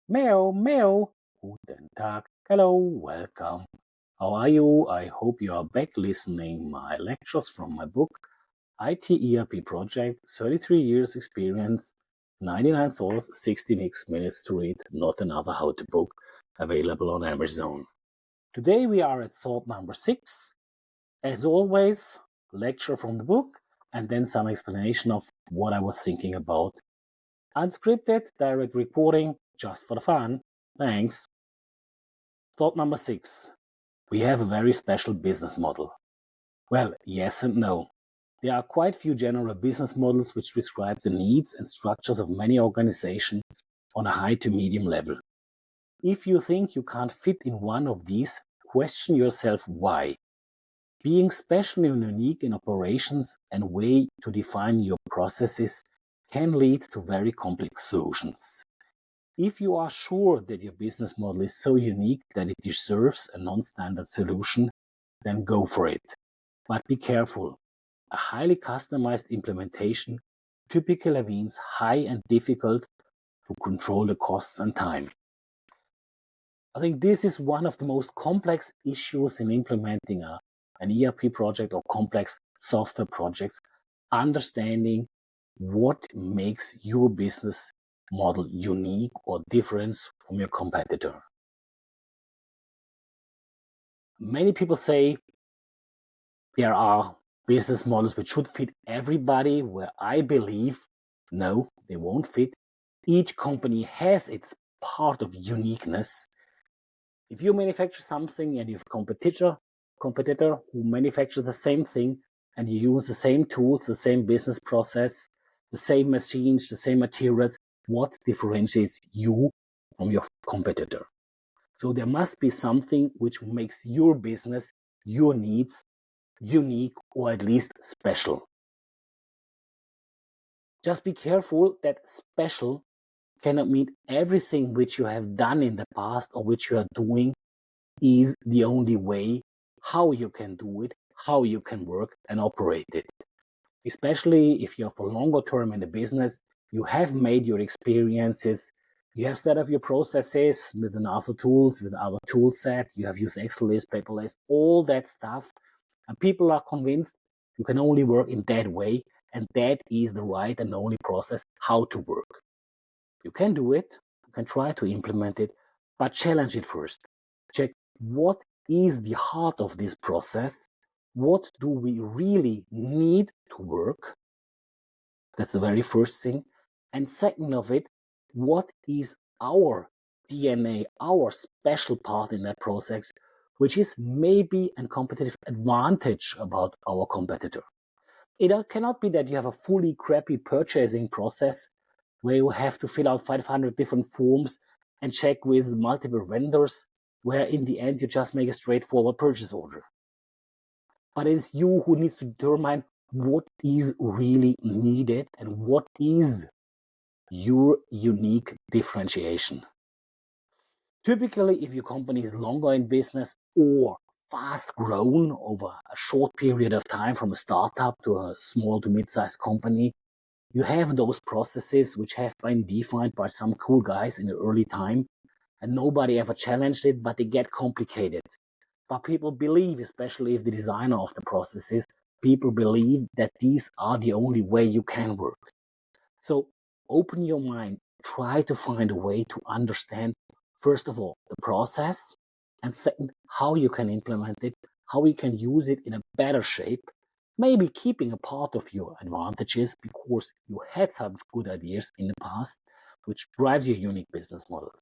Meow, meow. Guten Tag. Hello, welcome. How are you? I hope you are back listening my lectures from my book, IT ERP Project, 33 years experience, 99 source, 16 minutes to read, not another how-to book, available on Amazon. Today we are at thought number 6. As always, lecture from the book, and then some explanation of what I was thinking about. Unscripted, direct reporting, just for the fun. Thanks. Thought number 6. We have a very special business model. Well, yes and no. There are quite few general business models which describe the needs and structures of many organizations on a high to medium level. If you think you can't fit in one of these, question yourself why. Being special and unique in operations and way to define your processes can lead to very complex solutions. If you are sure that your business model is so unique that it deserves a non-standard solution, then go for it. But be careful. A highly customized implementation typically means high and difficult to control the costs and time. I think this is one of the most complex issues in implementing an ERP project or complex software projects, understanding what makes your business model unique or different from your competitor. Many people say there are business models which should fit everybody, where I believe, no, they won't fit. Each company has its part of uniqueness. If you manufacture something and you have a competitor who manufactures the same thing and you use the same tools, the same business process, the same machines, the same materials, what differentiates you from your competitor? So there must be something which makes your business, your needs, unique or at least special. Just be careful that special cannot mean everything which you have done in the past or which you are doing is the only way how you can do it, how you can work and operate it. Especially if you're for longer term in the business, you have made your experiences, you have set up your processes with other tools, with our tool set, you have used Excel list, paper list, all that stuff. And people are convinced you can only work in that way, and that is the right and only process how to work. You can do it, you can try to implement it, but challenge it first. Check what is the heart of this process. What do we really need to work? That's the very first thing. And second of it, what is our DNA, our special part in that process, which is maybe a competitive advantage about our competitor. It cannot be that you have a fully crappy purchasing process where you have to fill out 500 different forms and check with multiple vendors, where in the end you just make a straightforward purchase order. But it is you who needs to determine what is really needed and what is your unique differentiation. Typically, if your company is longer in business or fast grown over a short period of time from a startup to a small to mid-sized company, you have those processes which have been defined by some cool guys in the early time, and nobody ever challenged it, but they get complicated. But people believe, especially if the designer of the processes, people believe that these are the only way you can work. So open your mind, try to find a way to understand, first of all, the process, and second, how you can implement it, how you can use it in a better shape, maybe keeping a part of your advantages because you had some good ideas in the past, which drives your unique business models.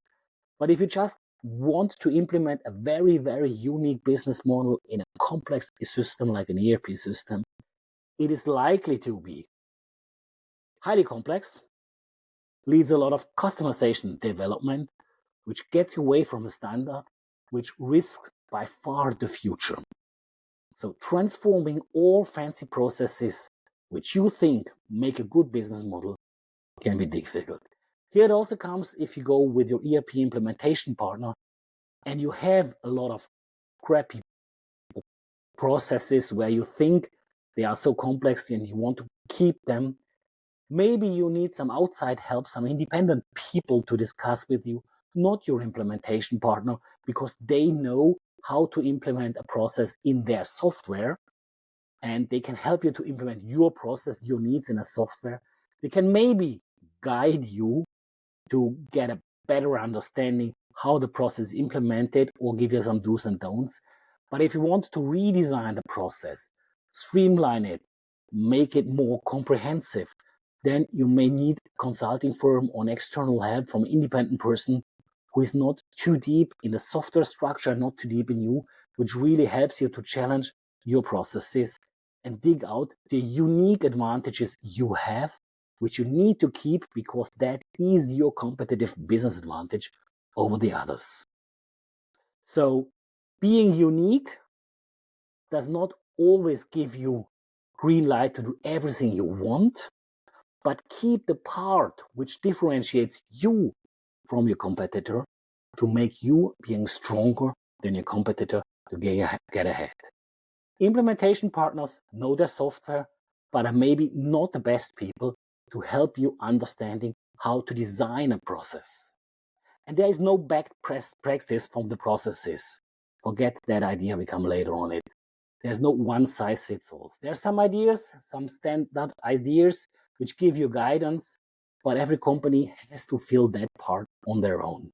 But if you just want to implement a very, very unique business model in a complex system like an ERP system, it is likely to be highly complex, leads a lot of customization development, which gets you away from a standard, which risks by far the future. So transforming all fancy processes which you think make a good business model can be difficult. Here it also comes if you go with your ERP implementation partner and you have a lot of crappy processes where you think they are so complex and you want to keep them. Maybe you need some outside help, some independent people to discuss with you not your implementation partner, because they know how to implement a process in their software, and they can help you to implement your process, your needs in a software. They can maybe guide you to get a better understanding how the process is implemented, or give you some do's and don'ts. But if you want to redesign the process, streamline it, make it more comprehensive, then you may need a consulting firm or external help from an independent person who is not too deep in the software structure, not too deep in you, which really helps you to challenge your processes and dig out the unique advantages you have, which you need to keep, because that is your competitive business advantage over the others. So being unique does not always give you green light to do everything you want, but keep the part which differentiates you from your competitor to make you being stronger than your competitor to get ahead. Implementation partners know their software, but are maybe not the best people to help you understanding how to design a process. And there is no best practice from the processes. Forget that idea, we come later on it. There's no one size fits all. There are some ideas, some standard ideas which give you guidance, but every company has to fill that part on their own.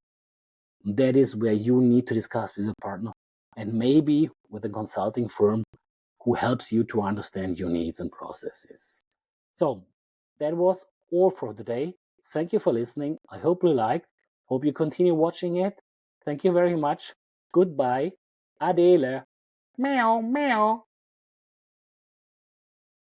That is where you need to discuss with your partner, and maybe with a consulting firm who helps you to understand your needs and processes. So that was all for today. Thank you for listening. I hope you liked. Hope you continue watching it. Thank you very much. Goodbye. Adele. Meow, meow.